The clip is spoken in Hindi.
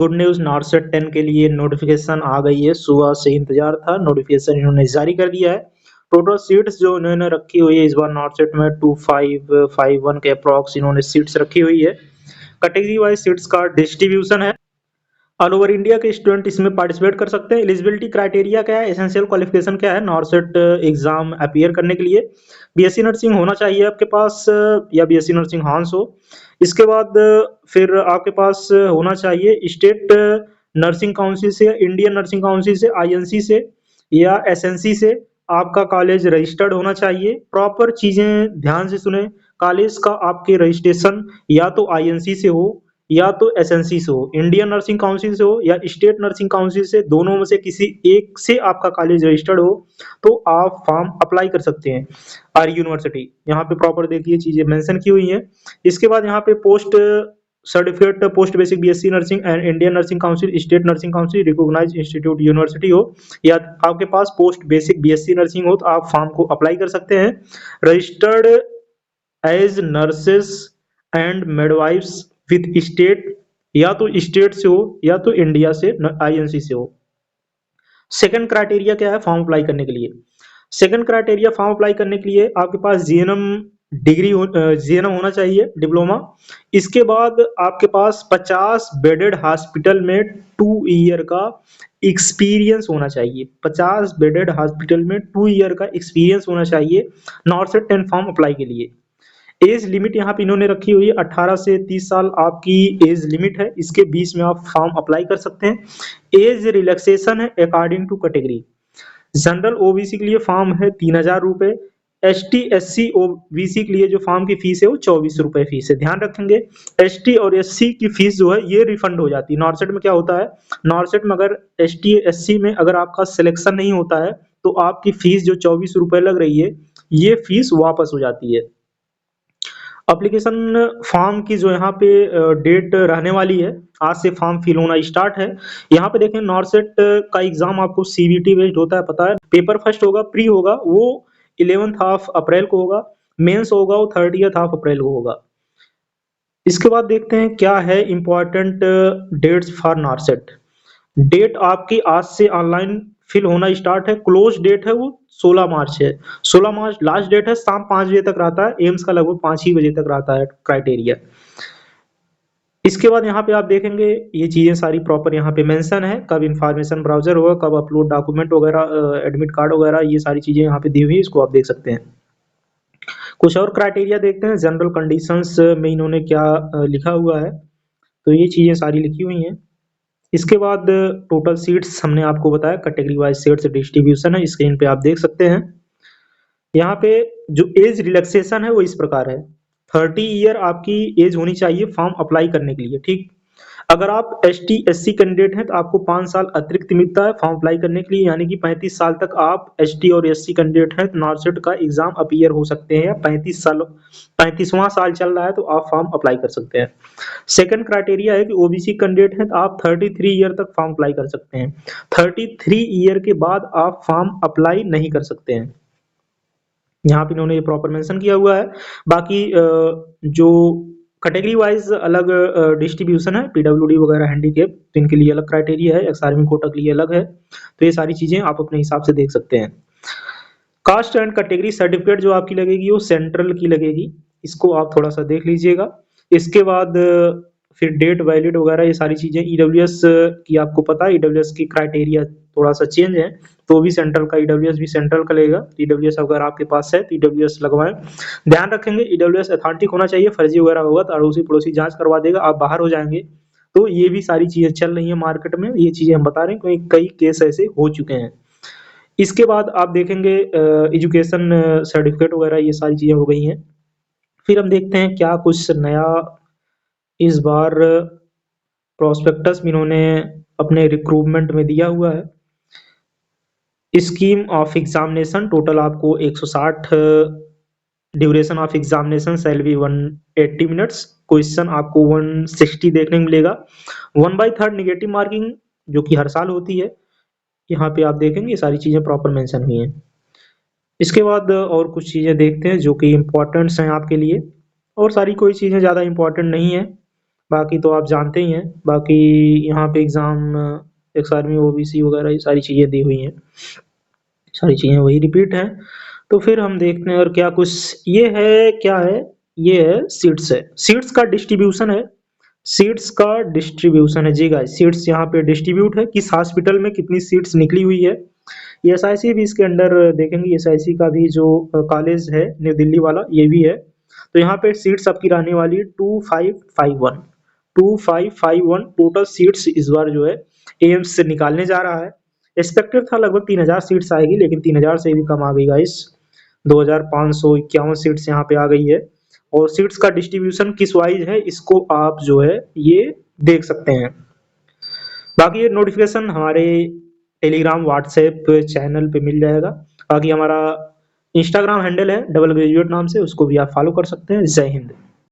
गुड न्यूज़, नॉर्सेट 10 के लिए नोटिफिकेशन आ गई है। सुबह से इंतजार था, नोटिफिकेशन इन्होंने जारी कर दिया है। टोटल सीट्स जो इन्होंने रखी हुई है इस बार नॉर्सेट में 2551 के अप्रॉक्स इन्होंने सीट्स रखी हुई है। कैटेगरी वाइज सीट्स का डिस्ट्रीब्यूशन है। ऑल ओवर इंडिया के स्टूडेंट इसमें पार्टिसिपेट कर सकते हैं। एलिजिबिलिटी क्राइटेरिया क्या है, एसेंशियल क्वालिफिकेशन क्या है नॉर्सेट एग्जाम अपीयर करने के लिए? बीएससी नर्सिंग होना चाहिए आपके पास, या बीएससी नर्सिंग हॉर्स हो। इसके बाद फिर आपके पास होना चाहिए स्टेट नर्सिंग काउंसिल से, इंडियन नर्सिंग काउंसिल से, आईएनसी से या एसएनसी से आपका कॉलेज रजिस्टर्ड होना चाहिए। प्रॉपर चीजें ध्यान से सुने, कॉलेज का आपके रजिस्ट्रेशन या तो आईएनसी से हो या तो एसएनसी से हो, इंडियन नर्सिंग काउंसिल से हो या स्टेट नर्सिंग काउंसिल से, दोनों में से किसी एक से आपका कॉलेज रजिस्टर्ड हो तो आप फॉर्म अप्लाई कर सकते हैं। आर यूनिवर्सिटी यहाँ पे प्रॉपर देखिए चीजें मेंशन की हुई हैं। इसके बाद यहाँ पे post certificate post basic BSc nursing and Indian nursing council, state nursing council, recognised institute university हो या आपके पास पोस्ट बेसिक बीएससी नर्सिंग हो तो आप फॉर्म को अप्लाई कर सकते हैं। Registered as nurses and midwifes with state, या तो स्टेट से हो या तो इंडिया से आईएनसी से हो। सेकंड क्राइटेरिया क्या है फॉर्म अप्लाई करने के लिए? सेकंड क्राइटेरिया फॉर्म अप्लाई करने के लिए आपके पास जीएनएम डिग्री जीएनएम होना चाहिए, डिप्लोमा। इसके बाद आपके पास 50 बेडेड हॉस्पिटल में 2 ईयर का एक्सपीरियंस होना चाहिए। 50 बेडेड हॉस्पिटल में 2 ईयर का एक्सपीरियंस होना चाहिए नॉर्सेट 10 फॉर्म अप्लाई के लिए। एज लिमिट यहाँ पे इन्होंने रखी हुई है 18 से 30 साल आपकी एज लिमिट है, इसके बीच में आप फॉर्म अप्लाई कर सकते हैं। एज रिलैक्सेशन है according to category. General OBC के लिए फॉर्म है 3000 रुपए। एसटी एससी ओबीसी के लिए जो फॉर्म की फीस है वो 24 रुपए फीस है। ध्यान रखेंगे एसटी और एससी की फीस जो है ये रिफंड हो जाती है। नॉर्सेट में क्या होता है, नॉर्सेट में अगर एसटी एससी में अगर आपका सिलेक्शन नहीं होता है तो आपकी फीस जो 24 रुपए लग रही है ये फीस वापस हो जाती है। एप्लीकेशन फॉर्म की जो यहाँ पे डेट रहने वाली है, आज से फॉर्म फिल होना स्टार्ट है। यहाँ पे देखें नॉर्सेट का एग्जाम आपको सीबीटी बेस्ड होता है, पता है। पेपर फर्स्ट होगा, प्री होगा, वो 11th ऑफ अप्रैल को होगा। मेंस होगा वो 30th ऑफ अप्रैल को होगा। इसके बाद देखते हैं क्या है important dates for NORCET. Date आपकी आज से ऑनलाइन फिल होना स्टार्ट है। क्लोज डेट है वो 16 मार्च है। 16 मार्च लास्ट डेट है, शाम 5 बजे तक रहता है। एम्स का लगभग 5 ही बजे तक रहता है क्राइटेरिया। इसके बाद यहाँ पे आप देखेंगे ये चीजें सारी प्रॉपर यहाँ पे मेंशन है, कब इंफॉर्मेशन ब्राउजर होगा, कब अपलोड डॉक्यूमेंट वगैरह, एडमिट कार्ड वगैरह, ये सारी चीजें यहाँ पे दी हुई है, इसको आप देख सकते हैं। कुछ और क्राइटेरिया देखते हैं, जनरल कंडीशंस में इन्होंने क्या लिखा हुआ है, तो ये चीजें सारी लिखी हुई हैं। इसके बाद टोटल सीट्स हमने आपको बताया, कैटेगरी वाइज सीट्स डिस्ट्रीब्यूशन है, स्क्रीन पे आप देख सकते हैं। यहाँ पे जो एज रिलैक्सेशन है वो इस प्रकार है। 30 ईयर आपकी एज होनी चाहिए फॉर्म अप्लाई करने के लिए, ठीक। अगर आप S T S C candidate हैं तो आपको 5 साल अतिरिक्त मिलता है फॉर्म अप्लाई करने के लिए, यानी कि 35 साल तक आप एस टी और एस सी कैंडिडेट हैं तो नॉर्सेट का एग्जाम अपीयर हो सकते हैं। 35वां साल चल रहा है तो आप फॉर्म अप्लाई कर सकते हैं। सेकंड क्राइटेरिया है कि ओबीसी कैंडिडेट हैं तो आप 33 ईयर तक फॉर्म अप्लाई कर सकते हैं। 33 ईयर के बाद आप फॉर्म अप्लाई नहीं कर सकते हैं। यहाँ पे इन्होंने ये प्रॉपर मेंशन किया हुआ है। बाकी जो कैटेगरी वाइज अलग डिस्ट्रीब्यूशन है, पीडब्ल्यूडी वगैरह हैंडीकैप, तो इनके लिए अलग क्राइटेरिया है, एक्स आर्मी कोटा के लिए अलग है। तो ये सारी चीजें आप अपने हिसाब से देख सकते हैं। कास्ट एंड कैटेगरी सर्टिफिकेट जो आपकी लगेगी वो सेंट्रल की लगेगी, इसको आप थोड़ा सा देख लीजिएगा। इसके बाद फिर डेट वैलिड वगैरह ये सारी चीजें, ईडब्ल्यूएस की आपको पता है, ईडब्ल्यूएस की क्राइटेरिया थोड़ा सा चेंज है, तो भी सेंट्रल का, ईडब्ल्यूएस भी सेंट्रल का लगेगा। ईडब्ल्यूएस अगर आपके पास है तो ईडब्ल्यूएस लगवाएं। ध्यान रखेंगे ईडब्ल्यूएस अथॉन्टिक होना चाहिए, फर्जी वगैरह होगा तो अड़ोसी पड़ोसी जांच करवा देगा, आप बाहर हो जाएंगे। तो ये भी सारी चीजें चल रही है मार्केट में, ये चीजें हम बता रहे हैं क्योंकि कई केस ऐसे हो चुके हैं। इसके बाद आप देखेंगे एजुकेशन सर्टिफिकेट वगैरह ये सारी चीजें हो गई हैं। फिर हम देखते हैं क्या कुछ नया इस बार प्रोस्पेक्टस में इन्होंने अपने रिक्रूटमेंट में दिया हुआ है। स्कीम ऑफ एग्जामिनेशन टोटल आपको 160 duration of examination shall be 180 minutes. Question आपको 160 देखने को मिलेगा। 1/3 निगेटिव मार्किंग जो कि हर साल होती है, यहाँ पे आप देखेंगे ये सारी चीजें प्रॉपर मेंशन हुई हैं। इसके बाद और कुछ चीजें देखते हैं जो कि इम्पोर्टेंट्स हैं आपके लिए, और सारी कोई चीजें ज्यादा इम्पोर्टेंट नहीं है। बाकी तो आप जानते ही हैं, बाकी यहाँ पे एग्ज़ाम एक्स आर्मी, ओबीसी वगैरह ये सारी चीज़ें दी हुई हैं, सारी चीज़ें वही रिपीट हैं। तो फिर हम देखते हैं और क्या कुछ ये है, क्या है? ये है सीट्स है, सीट्स का डिस्ट्रीब्यूशन है, सीट्स का डिस्ट्रीब्यूशन है जी गाइस, सीट्स यहाँ पे डिस्ट्रीब्यूट है, किस हॉस्पिटल में कितनी सीट्स निकली हुई है। ये एसआईसी भी इसके अंडर देखेंगे, एसआईसी का भी जो कॉलेज है न्यू दिल्ली वाला ये भी है। तो यहाँ पे सीट्स आपकी रहने वाली है 2551, 2551 टोटल सीट्स इस बार जो है एम्स से निकालने जा रहा है। एक्सपेक्टेड था लगभग 3000 सीट्स आएगी, लेकिन 3000 से भी कम आ गई गाइस, 2551 सीट्स यहाँ पे आ गई है। और सीट्स का डिस्ट्रीब्यूशन किस वाइज है इसको आप जो है ये देख सकते हैं। बाकी ये नोटिफिकेशन हमारे टेलीग्राम व्हाट्सएप चैनल पे मिल जाएगा। बाकी हमारा इंस्टाग्राम हैंडल है डबल ग्रेजुएट नाम से, उसको भी आप फॉलो कर सकते हैं। जय हिंद।